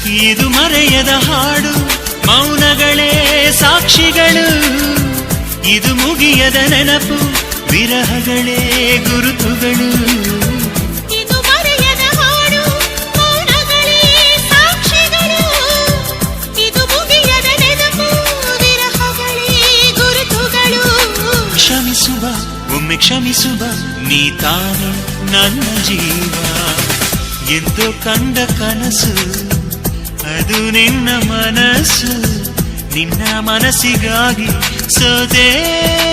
ಇದು ಮರೆಯದ ಹಾಡು, ಮೌನಗಳೇ ಸಾಕ್ಷಿಗಳು. ಇದು ಮುಗಿಯದ ನೆನಪು, ವಿರಹಗಳೇ ಗುರುತುಗಳು. ಇದು ಮರೆಯದ ಹಾಡು, ಮೌನಗಳೇ ಸಾಕ್ಷಿಗಳು. ಇದು ಮುಗಿಯದ ನೆನಪು, ವಿರಹಗಳೇ ಗುರುತುಗಳು. ಕ್ಷಮಿಸುವ, ಒಮ್ಮೆ ಕ್ಷಮಿಸುವ, ನೀ ತಾನೆ ನನ್ನ ಜೀವ. ಎಂದು ಕಂಡ ಕನಸು ಅದು ನಿನ್ನ ಮನಸ್ಸು, ನಿನ್ನ ಮನಸ್ಸಿಗಾಗಿ ಸೋದೆ.